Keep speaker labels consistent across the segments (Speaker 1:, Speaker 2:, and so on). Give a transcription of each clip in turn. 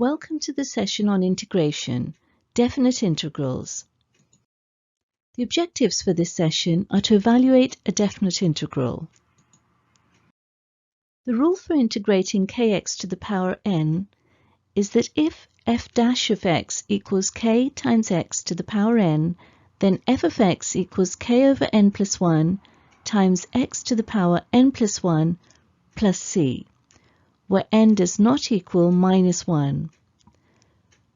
Speaker 1: Welcome to the session on integration, definite integrals. The objectives for this session are to evaluate a definite integral. The rule for integrating kx to the power n is that if f dash of x equals k times x to the power n, then f of x equals k over n plus 1 times x to the power n plus 1 plus c, where n does not equal minus 1.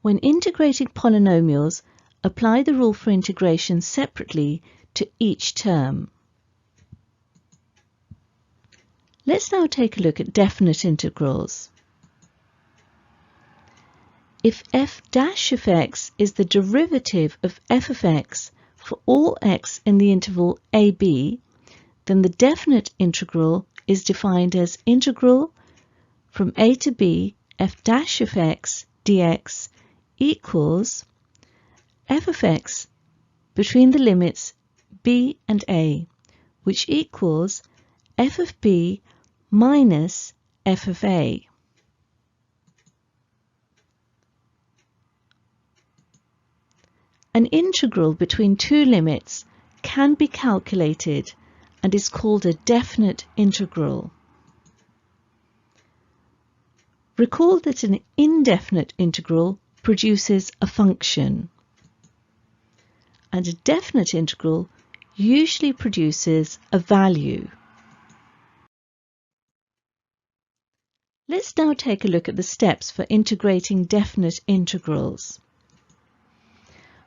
Speaker 1: When integrating polynomials, apply the rule for integration separately to each term. Let's now take a look at definite integrals. If f dash of x is the derivative of f of x for all x in the interval ab, then the definite integral is defined as integral from a to b f dash of x dx equals f of x between the limits b and a, which equals f of b minus f of a. An integral between two limits can be calculated and is called a definite integral. Recall that an indefinite integral produces a function, and a definite integral usually produces a value. Let's now take a look at the steps for integrating definite integrals.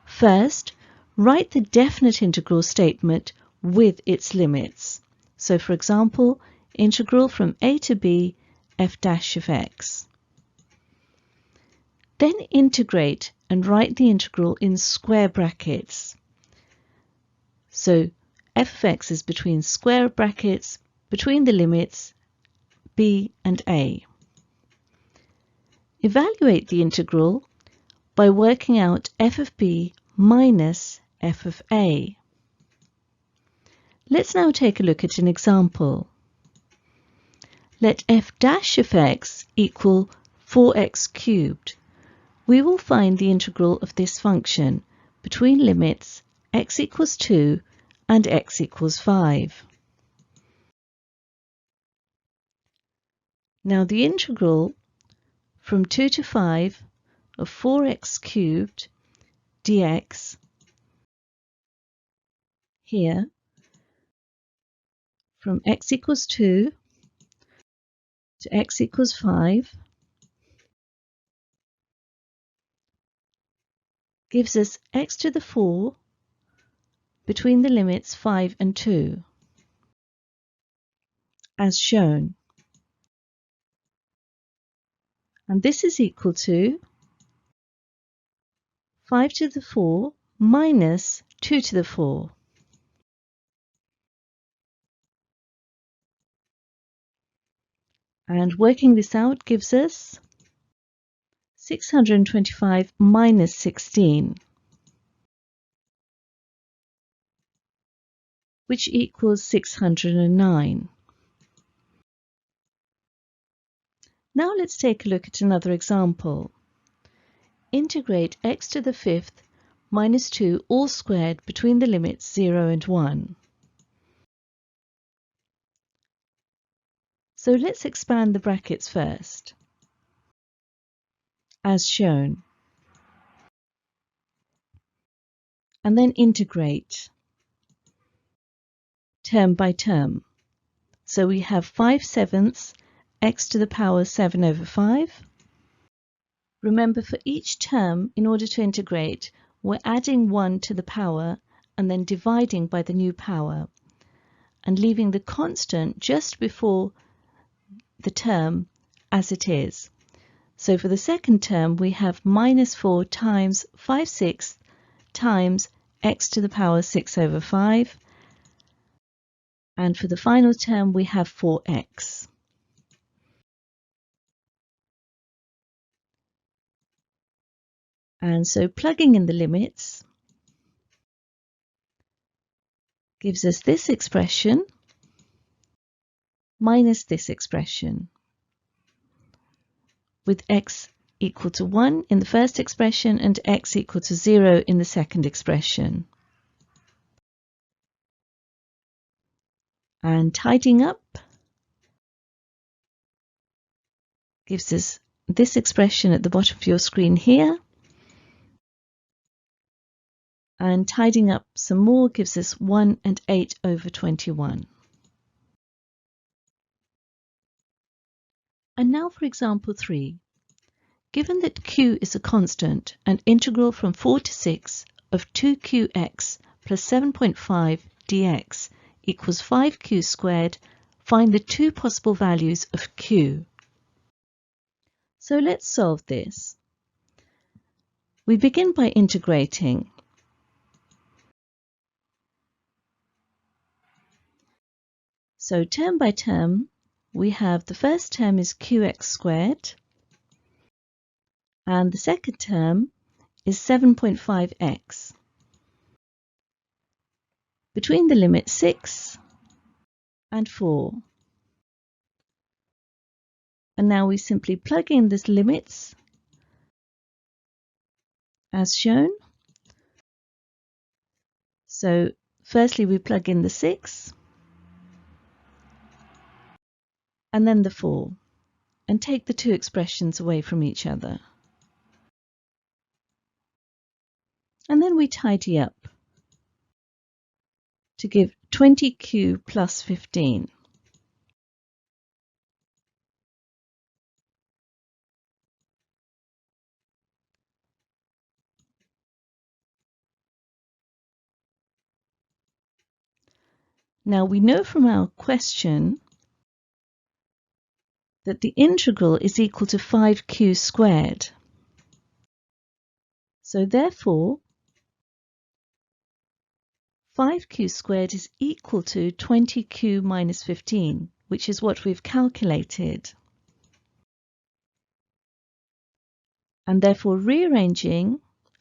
Speaker 1: First, write the definite integral statement with its limits. So, for example, integral from a to b f dash of x. Then integrate and write the integral in square brackets. So f of x is between square brackets between the limits b and a. Evaluate the integral by working out f of b minus f of a. Let's now take a look at an example. Let f dash of x equal 4x cubed. We will find the integral of this function between limits x equals 2 and x equals 5. Now the integral from 2 to 5 of 4x cubed dx here from x equals 2 to x equals 5 gives us x to the 4 between the limits 5 and 2, as shown. And this is equal to 5 to the 4 minus 2 to the 4. And working this out gives us 625 minus 16, which equals 609. Now let's take a look at another example. Integrate x to the 5th minus 2 all squared between the limits 0 and 1. So let's expand the brackets first, as shown, and then integrate term by term. So we have 5/7 x to the power 7 over 5. Remember, for each term, in order to integrate, we're adding 1 to the power and then dividing by the new power and leaving the constant just before the term as it is. So for the second term, we have minus 4 times 5/6 times x to the power 6 over 5. And for the final term, we have 4x. And so plugging in the limits gives us this expression minus this expression, with x equal to 1 in the first expression and x equal to 0 in the second expression. And tidying up gives us this expression at the bottom of your screen here. And tidying up some more gives us 1 and 8 over 21. And now for example 3. Given that q is a constant, an integral from 4 to 6 of 2qx plus 7.5 dx equals 5q squared, find the two possible values of q. So let's solve this. We begin by integrating. So term by term, we have the first term is qx squared, and the second term is 7.5x. Between the limits 6 and 4. And now we simply plug in the limits as shown. So firstly we plug in the 6 and then the 4 and take the two expressions away from each other. And then we tidy up to give 20q plus 15. Now we know from our question that the integral is equal to 5q squared. So therefore 5q squared is equal to 20q minus 15, which is what we've calculated. And therefore rearranging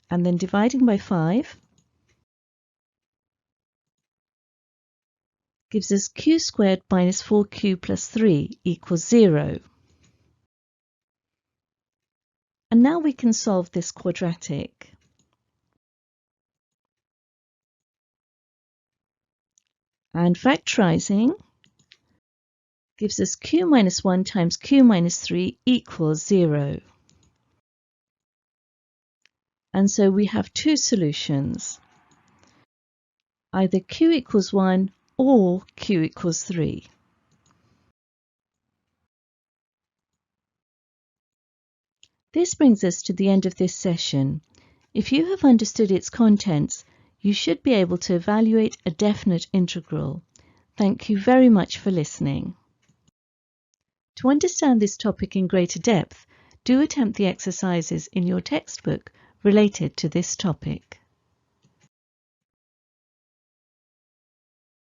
Speaker 1: and then dividing by 5 gives us q squared minus 4q plus 3 equals 0. And now we can solve this quadratic. And factorizing gives us q minus 1 times q minus 3 equals 0. And so we have two solutions, either q equals 1 or q equals 3. This brings us to the end of this session. If you have understood its contents, you should be able to evaluate a definite integral. Thank you very much for listening. To understand this topic in greater depth, do attempt the exercises in your textbook related to this topic.